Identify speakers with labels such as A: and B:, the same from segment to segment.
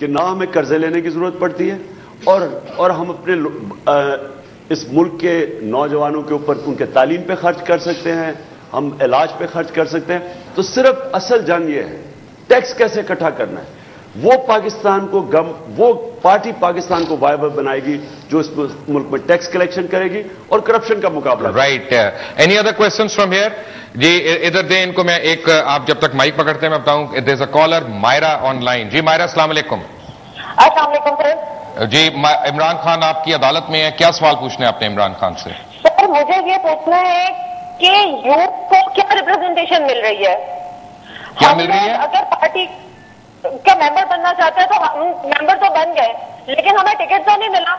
A: کہ نہ ہمیں قرضے لینے کی ضرورت پڑتی ہے اور ہم اپنے اس ملک کے نوجوانوں کے اوپر ان کے تعلیم پہ خرچ کر سکتے ہیں, ہم علاج پہ خرچ کر سکتے ہیں. تو صرف اصل جنگ یہ ہے ٹیکس کیسے اکٹھا کرنا ہے. وہ پاکستان کو وہ پارٹی پاکستان کو وائبل بنائے گی جو اس ملک میں ٹیکس کلیکشن کرے گی اور کرپشن کا مقابلہ.
B: Right. Any other questions from here? جی ادھر دیں ان کو. میں ایک آپ جب تک مائک پکڑتے ہیں میں بتاؤں دیر از اے کالر مائرہ آن لائن. جی مائرہ السلام علیکم.
C: السلام علیکم سر.
B: جی عمران خان آپ کی عدالت میں ہے, کیا سوال پوچھنا ہے آپ نے عمران خان سے؟
C: سر مجھے یہ پوچھنا ہے کہ یوتھ کو کیا ریپرزنٹیشن مل رہی ہے؟
B: کیا مل رہی ہے؟
C: اگر پارٹی کا ممبر بننا چاہتے ہیں تو ہم ممبر تو بن گئے لیکن ہمیں ٹکٹ تو نہیں ملا.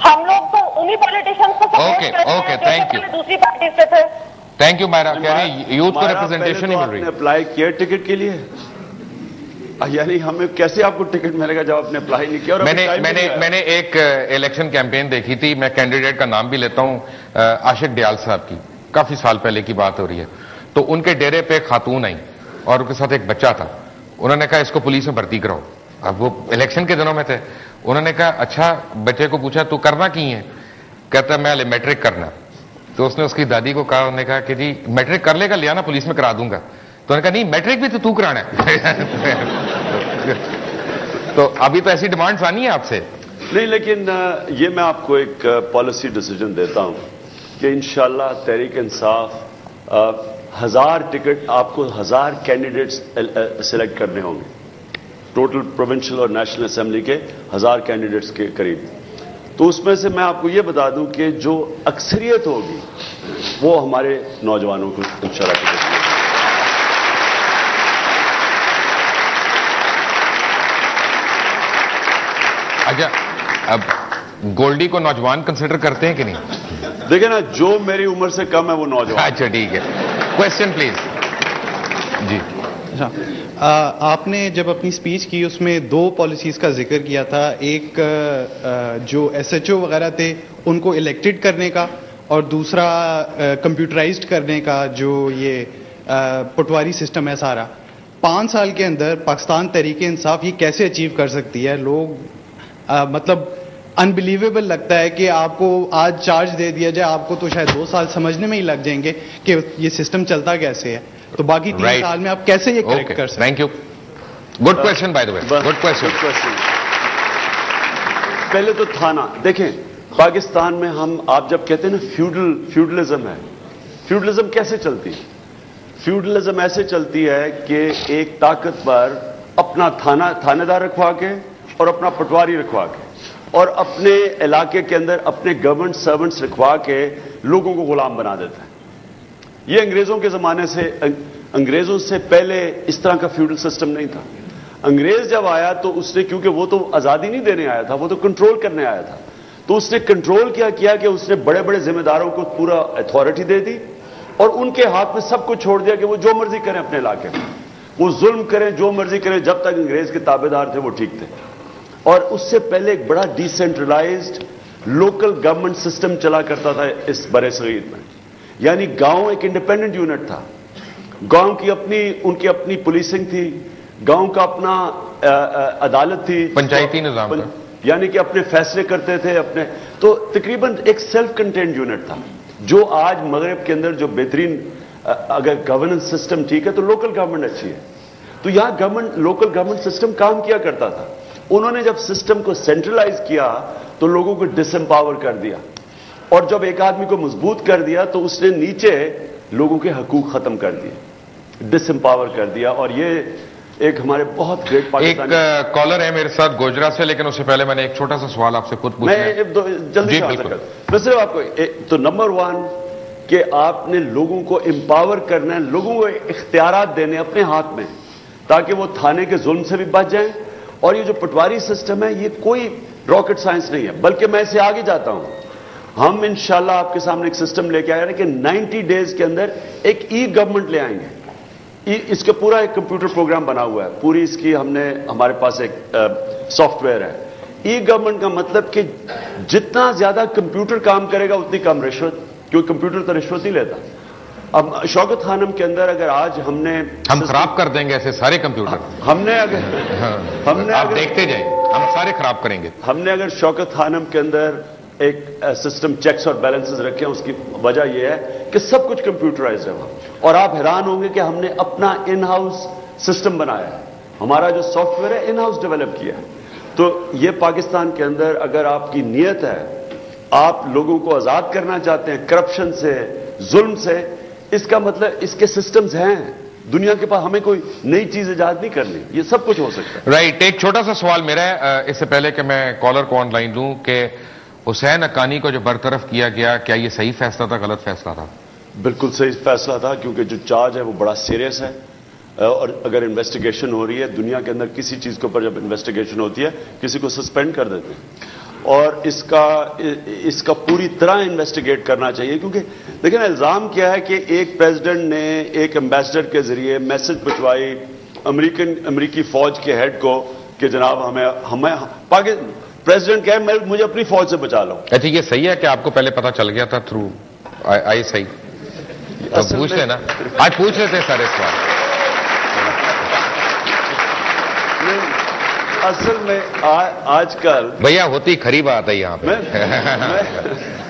C: ہم لوگ تو انہی پولیٹیشینس کو سپورٹ کرتے ہیں جو دوسری پارٹی سے تھے.
B: Thank you Maira. کہہ رہے ہیں یوتھ کو ریپرزنٹیشن نہیں مل رہی.
A: اپلائی کیا ٹکٹ کے لیے, یعنی ہمیں کیسے آپ کو ٹکٹ ملے گا جب آپ نے اپلائی نہیں کیا؟
B: میں نے ایک الیکشن کیمپین دیکھی تھی, میں کینڈیڈیٹ کا نام بھی لیتا ہوں, عاشق ڈیال صاحب کی, کافی سال پہلے کی بات ہو رہی ہے. تو ان کے ڈیرے پہ ایک خاتون آئی اور ان کے ساتھ ایک بچہ تھا. انہوں نے کہا اس کو پولیس میں بھرتی کراؤ. اب وہ الیکشن کے دنوں میں تھے. انہوں نے کہا اچھا, بچے کو پوچھا تو کرنا کی ہے؟ کہتا میں میٹرک کرنا. تو اس نے اس کی دادی کو کہا, انہوں نے کہا کہ جی میٹرک کر لے گا, لے آنا پولیس میں کرا دوں گا. تو انہوں نے کہا نہیں میٹرک بھی تو کرانا ہے. تو ابھی تو ایسی ڈیمانڈز آنی ہے آپ سے.
A: نہیں, لیکن یہ میں آپ کو ایک پالیسی ڈیسیجن دیتا ہوں کہ انشاءاللہ تحریک انصاف 1000 ٹکٹ, آپ کو 1000 کینڈیڈیٹس سلیکٹ کرنے ہوں گے. ٹوٹل پروونشل اور نیشنل اسمبلی کے 1000 کینڈیڈیٹس کے قریب. تو اس میں سے میں آپ کو یہ بتا دوں کہ جو اکثریت ہوگی وہ ہمارے نوجوانوں کو انشاءاللہ.
B: اچھا, اب گولڈی کو نوجوان کنسیڈر کرتے ہیں کہ نہیں؟
A: دیکھیں نا, جو میری عمر سے کم ہے وہ نوجوان.
B: اچھا ٹھیک ہے. Question please. جی
D: آپ نے جب اپنی سپیچ کی اس میں 2 پالیسیز کا ذکر کیا تھا, ایک جو ایس ایچ او وغیرہ تھے ان کو الیکٹڈ کرنے کا, اور دوسرا کمپیوٹرائزڈ کرنے کا, جو یہ پٹواری سسٹم ہے سارا. 5 سال کے اندر پاکستان تحریک انصاف یہ کیسے اچیو کر سکتی ہے؟ لوگ مطلب انبلیویبل لگتا ہے کہ آپ کو آج چارج دے دیا جائے, آپ کو تو شاید 2 سال سمجھنے میں ہی لگ جائیں گے کہ یہ سسٹم چلتا کیسے ہے. تو باقی 3 سال میں آپ کیسے یہ کریکٹ کر سکتے ہیں؟
B: Thank you. Good question by the way, good question.
A: پہلے تو تھانہ دیکھیں, پاکستان میں آپ جب کہتے ہیں نا فیوڈلزم ہے, فیوڈلزم کیسے چلتی ہے؟ فیوڈلزم ایسے چلتی ہے کہ ایک طاقتور اپنا تھانے دار رکھوا کے اور اپنا پٹواری رکھوا کے اور اپنے علاقے کے اندر اپنے گورنمنٹ سرونٹس رکھوا کے لوگوں کو غلام بنا دیتا ہے. یہ انگریزوں کے زمانے سے, انگریزوں سے پہلے اس طرح کا فیوڈل سسٹم نہیں تھا. انگریز جب آیا تو اس نے, کیونکہ وہ تو آزادی نہیں دینے آیا تھا, وہ تو کنٹرول کرنے آیا تھا, تو اس نے کنٹرول کیا کہ اس نے بڑے بڑے ذمہ داروں کو پورا اتھارٹی دے دی اور ان کے ہاتھ میں سب کچھ چھوڑ دیا کہ وہ جو مرضی کریں اپنے علاقے میں, وہ ظلم کریں, جو مرضی کریں. جب تک انگریز کے تابع دار تھے وہ ٹھیک تھے. اور اس سے پہلے ایک بڑا ڈیسینٹرلائزڈ لوکل گورنمنٹ سسٹم چلا کرتا تھا اس برے صغیر میں. یعنی گاؤں ایک انڈیپینڈنٹ یونٹ تھا, گاؤں کی ان کی اپنی پولیسنگ تھی, گاؤں کا اپنا عدالت تھی,
B: پنچایتی نظام تھا,
A: یعنی کہ اپنے فیصلے کرتے تھے اپنے. تو تقریباً ایک سیلف کنٹینڈ یونٹ تھا. جو آج مغرب کے اندر جو بہترین, اگر گورننس سسٹم ٹھیک ہے تو لوکل گورنمنٹ اچھی ہے. تو یہاں لوکل گورنمنٹ سسٹم کام کیا کرتا تھا. انہوں نے جب سسٹم کو سینٹرلائز کیا تو لوگوں کو ڈس امپاور کر دیا, اور جب ایک آدمی کو مضبوط کر دیا تو اس نے نیچے لوگوں کے حقوق ختم کر دیے, ڈس امپاور کر دیا. اور یہ ایک ہمارے بہت گریٹ پاکستانی.
B: ایک کالر ہے میرے ساتھ گوجرا سے, لیکن اس سے پہلے میں نے ایک چھوٹا سا سوال آپ سے خود پوچھنا ہے.
A: میں جلدی میں صرف آپ کو تو نمبر 1 کہ آپ نے لوگوں کو امپاور کرنا ہے, لوگوں کو اختیارات دینے اپنے ہاتھ میں, تاکہ وہ تھانے کے ظلم سے بھی بچ جائیں. اور یہ جو پٹواری سسٹم ہے یہ کوئی راکٹ سائنس نہیں ہے, بلکہ میں اسے آگے جاتا ہوں. ہم انشاءاللہ آپ کے سامنے ایک سسٹم لے کے آئے ہیں کہ 90 ڈیز کے اندر ایک ای گورنمنٹ لے آئیں گے. اس کا پورا ایک کمپیوٹر پروگرام بنا ہوا ہے, پوری اس کی ہمارے پاس ایک سافٹ ویئر ہے. ای گورنمنٹ کا مطلب کہ جتنا زیادہ کمپیوٹر کام کرے گا اتنی کم رشوت, کیونکہ کمپیوٹر تو رشوت ہی لیتا. اب شوکت خانم کے اندر اگر آج ہم
B: خراب کر دیں گے ایسے سارے کمپیوٹر.
A: ہم نے
B: آپ دیکھتے جائیں, ہم سارے خراب کریں گے.
A: ہم نے اگر شوکت خانم کے اندر ایک سسٹم چیکس اور بیلنسز رکھے ہیں, اس کی وجہ یہ ہے کہ سب کچھ کمپیوٹرائز ہے وہاں. اور آپ حیران ہوں گے کہ ہم نے اپنا ان ہاؤس سسٹم بنایا ہے, ہمارا جو سافٹ ویئر ہے ان ہاؤس ڈیولپ کیا ہے. تو یہ پاکستان کے اندر اگر آپ کی نیت ہے, آپ لوگوں کو آزاد کرنا چاہتے ہیں کرپشن سے, ظلم سے, اس کا مطلب اس کے سسٹمز ہیں دنیا کے پاس, ہمیں کوئی نئی چیز ایجاد نہیں کرنی, یہ سب کچھ ہو سکتا ہے.
B: رائٹ. ایک چھوٹا سا سوال میرا ہے اس سے پہلے کہ میں کالر کو آن لائن دوں, کہ حسین حقانی کو جو برطرف کیا گیا, کیا یہ صحیح فیصلہ تھا, غلط فیصلہ تھا؟
A: بالکل صحیح فیصلہ تھا, کیونکہ جو چارج ہے وہ بڑا سیریس ہے, اور اگر انویسٹیگیشن ہو رہی ہے, دنیا کے اندر کسی چیز کے اوپر جب انویسٹیگیشن ہوتی ہے کسی کو سسپینڈ کر دیتے ہیں, اور اس کا پوری طرح انویسٹیگیٹ کرنا چاہیے. کیونکہ دیکھیں الزام کیا ہے کہ ایک پریزیڈنٹ نے ایک ایمبیسڈر کے ذریعے میسج پہنچوائی امریکی فوج کے ہیڈ کو کہ جناب ہمیں پریزیڈنٹ کہے مجھے اپنی فوج سے بچا لو.
B: اچھا, یہ صحیح ہے کہ آپ کو پہلے پتا چل گیا تھا تھرو آئی صحیح؟ تو پوچھ لینا, آج پوچھ لیتے سارے سوال.
A: اصل میں آج کل
B: بھیا ہوتی کھری بات ہے یہاں پہ.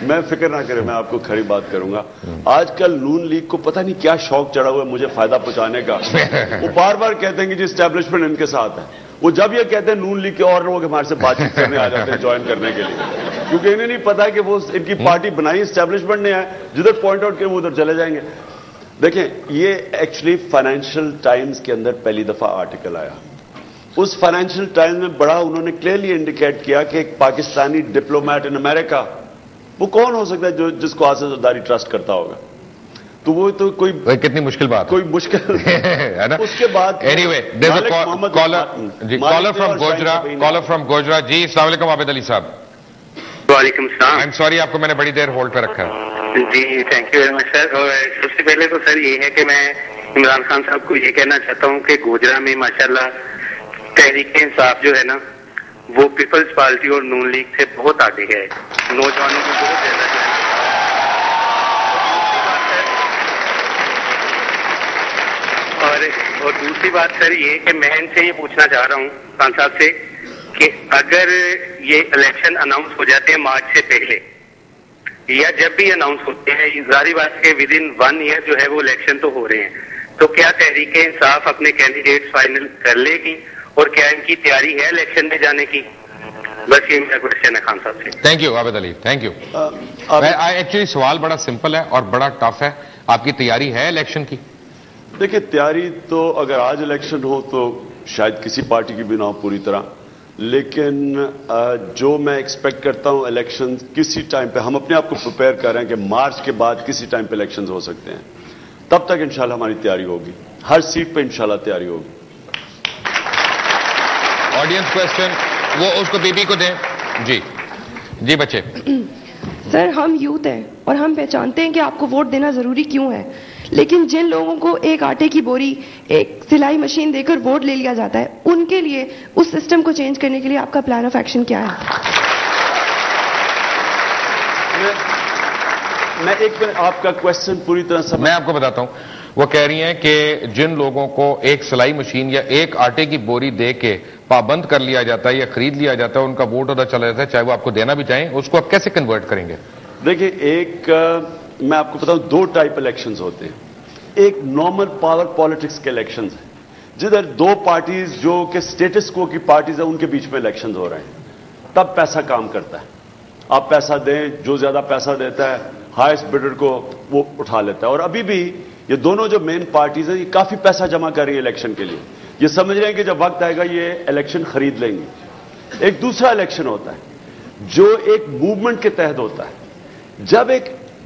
A: میں فکر نہ کریں, میں آپ کو کھری بات کروں گا. آج کل نون لیگ کو پتہ نہیں کیا شوق چڑھا ہوا ہے مجھے فائدہ پہنچانے کا. وہ بار بار کہتے ہیں کہ جی اسٹیبلشمنٹ ان کے ساتھ ہے. وہ جب یہ کہتے ہیں نون لیگ کے اور لوگ ہمارے سے بات چیت کرنے آ جاتے ہیں جوائن کرنے کے لیے, کیونکہ انہیں نہیں پتا کہ وہ ان کی پارٹی بنائی اسٹیبلشمنٹ نے ہے, جدھر پوائنٹ آؤٹ کریں وہ ادھر چلے جائیں گے. دیکھیں یہ ایکچولی فائنینشیل ٹائمز کے اندر پہلی دفعہ آرٹیکل آیا. اس فائنینشیل ٹائمز میں بڑا انہوں نے کلیئرلی انڈیکیٹ کیا کہ ایک پاکستانی ڈپلومیٹ ان امریکہ, وہ کون ہو سکتا ہے جس کو آصف زرداری ٹرسٹ کرتا ہوگا. تو وہ تو کوئی
B: کتنی مشکل بات,
A: کوئی مشکل ہے نا. اس کے بعد
B: anyway caller from Gojra. جی السلام علیکم عابد علی صاحب.
E: وعلیکم السلام.
B: آئی ایم سوری, آپ کو میں نے بڑی دیر ہولڈ پہ رکھا ہے.
E: جی تھینک یو ویری مچ سر. اور سب سے پہلے تو سر یہ ہے کہ میں عمران خان صاحب کو یہ کہنا چاہتا ہوں کہ گوجرا میں ماشاءاللہ تحریک انصاف جو ہے نا وہ پیپلز پارٹی اور نون لیگ سے بہت آگے ہے, نوجوانوں کو بہت زیادہ جو ہے. اور دوسری بات سر یہ کہ میں ان سے یہ پوچھنا چاہ رہا ہوں خان صاحب سے کہ اگر یہ الیکشن اناؤنس ہو جاتے ہیں مارچ سے پہلے, یا جب بھی اناؤنس ہوتے ہیں, ظاہری بات کہ ود ان 1 ایئر جو ہے وہ الیکشن تو ہو رہے ہیں, تو کیا تحریک انصاف اپنے کینڈیڈیٹ فائنل کر لے گی, اور کیا ان کی تیاری ہے الیکشن میں جانے کی؟ بس یہ میرا کوشچن ہے خان صاحب سے.
B: Thank you Abid Ali, thank you. Actually سوال بڑا سمپل ہے اور بڑا ٹف ہے. آپ کی تیاری ہے الیکشن کی؟
A: دیکھیں تیاری تو اگر آج الیکشن ہو تو شاید کسی پارٹی کی بھی نہ ہو پوری طرح, لیکن جو میں ایکسپیکٹ کرتا ہوں الیکشن کسی ٹائم پہ, ہم اپنے آپ کو پریپیئر کر رہے ہیں کہ مارچ کے بعد کسی ٹائم پہ الیکشنز ہو سکتے ہیں. تب تک انشاءاللہ ہماری تیاری ہوگی, ہر سیٹ پہ انشاءاللہ تیاری ہوگی.
B: آڈینس کوشچن وہ اس کو بی بی کو دیں. جی بچے.
F: سر ہم یوتھ ہیں اور ہم پہچانتے ہیں کہ آپ کو ووٹ دینا ضروری کیوں ہے, لیکن جن لوگوں کو ایک آٹے کی بوری, ایک سلائی مشین دے کر ووٹ لے لیا جاتا ہے, ان کے لیے اس سسٹم کو چینج کرنے کے لیے آپ کا پلان آف ایکشن کیا ہے؟
A: میں ایک بار آپ کا کوشچن پوری طرح
B: میں آپ کو بتاتا ہوں. وہ کہہ رہی ہیں کہ جن لوگوں کو ایک سلائی مشین یا ایک آٹے کی بوری دے کے پابند کر لیا جاتا ہے یا خرید لیا جاتا ہے, ان کا ووٹ ادھر چلا جاتا ہے, چاہے وہ آپ کو دینا بھی چاہیں, اس کو آپ کیسے کنورٹ کریں گے؟
A: دیکھیں ایک میں آپ کو بتاؤں 2 ٹائپ الیکشنز ہوتے ہیں. ایک نارمل پاور پالیٹکس کے الیکشنز ہیں جدھر 2 پارٹیز جو کہ سٹیٹس کو کی پارٹیز ہیں ان کے بیچ میں الیکشنز ہو رہے ہیں, تب پیسہ کام کرتا ہے. آپ پیسہ دیں, جو زیادہ پیسہ دیتا ہے ہائیسٹ بڈر کو وہ اٹھا لیتا ہے. اور ابھی بھی یہ دونوں جو مین پارٹیز ہیں یہ کافی پیسہ جمع کر رہی ہیں الیکشن کے لیے. یہ سمجھ رہے ہیں کہ جب وقت آئے گا یہ الیکشن خرید لیں گے. ایک دوسرا الیکشن ہوتا ہے جو ایک موومنٹ کے تحت ہوتا ہے. جب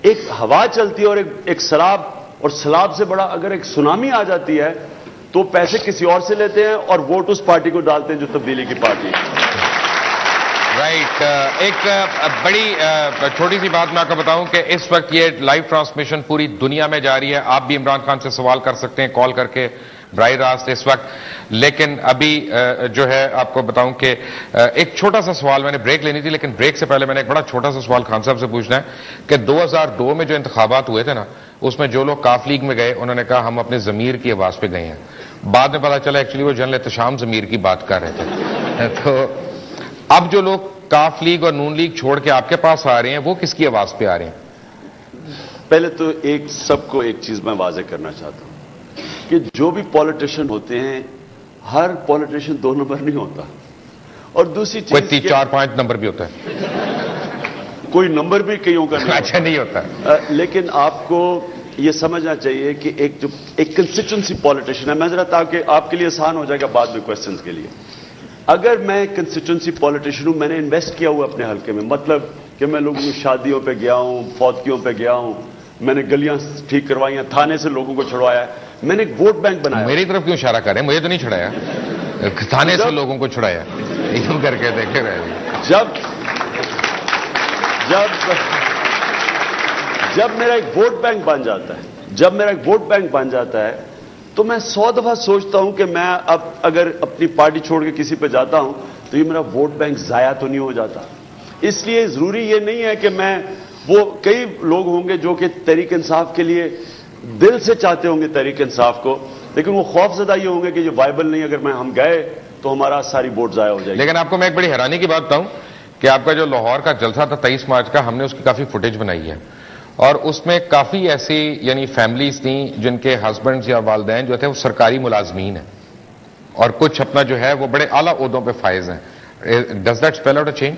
A: ایک ہوا چلتی ہے اور ایک سیلاب, اور سیلاب سے بڑا اگر ایک سونامی آ جاتی ہے تو پیسے کسی اور سے لیتے ہیں اور ووٹ اس پارٹی کو ڈالتے ہیں جو تبدیلی کی پارٹی ہے.
B: رائٹ. ایک بڑی چھوٹی سی بات میں آپ کو بتاؤں کہ اس وقت یہ لائیو ٹرانسمیشن پوری دنیا میں جاری ہے. آپ بھی عمران خان سے سوال کر سکتے ہیں کال کر کے براہ راست اس وقت. لیکن ابھی جو ہے آپ کو بتاؤں کہ ایک چھوٹا سا سوال, میں نے بریک لینی تھی لیکن بریک سے پہلے میں نے ایک بڑا چھوٹا سا سوال خان صاحب سے پوچھنا ہے کہ 2002 میں جو انتخابات ہوئے تھے نا, اس میں جو لوگ کاف لیگ میں گئے انہوں نے کہا ہم اپنے ضمیر کی آواز پہ گئے ہیں. بعد میں پتا چلا ایکچولی وہ جنرل احتشام ضمیر کی بات کر رہے تھے. تو اب جو لوگ کاف لیگ اور نون لیگ چھوڑ کے آپ کے پاس آ رہے ہیں وہ کس کی آواز پہ آ رہے ہیں؟
A: پہلے تو سب کو ایک چیز میں واضح کرنا چاہتا ہوں کہ جو بھی پالیٹیشین ہوتے ہیں ہر پالیٹیشین 2 نمبر نہیں ہوتا. اور دوسری چیز
B: کوئی 3-4-5 نمبر بھی ہوتا ہے.
A: کوئی نمبر بھی کئیوں کا
B: اچھا نہیں ہوتا.
A: لیکن آپ کو یہ سمجھنا چاہیے کہ ایک کنسٹیچوئنسی پالیٹیشین ہے. میں ذرا تاکہ آپ کے لیے آسان ہو جائے گا بعد میں کوشچنز کے لیے. اگر میں کنسٹیچوئنسی پالیٹیشین ہوں, میں نے انویسٹ کیا ہوا اپنے حلقے میں, مطلب کہ میں لوگوں کی شادیوں پہ گیا ہوں, فوتگیوں پہ گیا ہوں, میں نے گلیاں ٹھیک کروائی ہیں, تھانے سے لوگوں کو چھڑوایا ہے, میں نے ایک ووٹ بینک بنایا.
B: میری طرف کیوں اشارہ کر رہے ہیں؟ مجھے تو نہیں چھڑایا, تھانے سے لوگوں کو چھڑایا. یوں کر کے دیکھے رہے.
A: جب میرا ایک ووٹ بینک بن جاتا ہے, تو میں 100 دفعہ سوچتا ہوں کہ میں اب اگر اپنی پارٹی چھوڑ کے کسی پہ جاتا ہوں تو یہ میرا ووٹ بینک ضائع تو نہیں ہو جاتا. اس لیے ضروری یہ نہیں ہے کہ وہ کئی لوگ ہوں گے جو کہ تحریک انصاف کے لیے دل سے چاہتے ہوں گے تحریک انصاف کو, لیکن وہ خوف زدہ یہ ہوں گے کہ یہ وائبل نہیں, اگر ہم گئے تو ہمارا ساری ووٹ ضائع ہو جائے گی.
B: لیکن آپ کو میں ایک بڑی حیرانی کی بات بتاؤں کہ آپ کا جو لاہور کا جلسہ تھا 23 مارچ کا, ہم نے اس کی کافی فوٹیج بنائی ہے, اور اس میں کافی ایسی یعنی فیملیز تھیں جن کے ہسبینڈز یا والدین جو تھے وہ سرکاری ملازمین ہیں, اور کچھ اپنا جو ہے وہ بڑے اعلیٰ عہدوں پہ فائز ہیں. Does that spell out a change?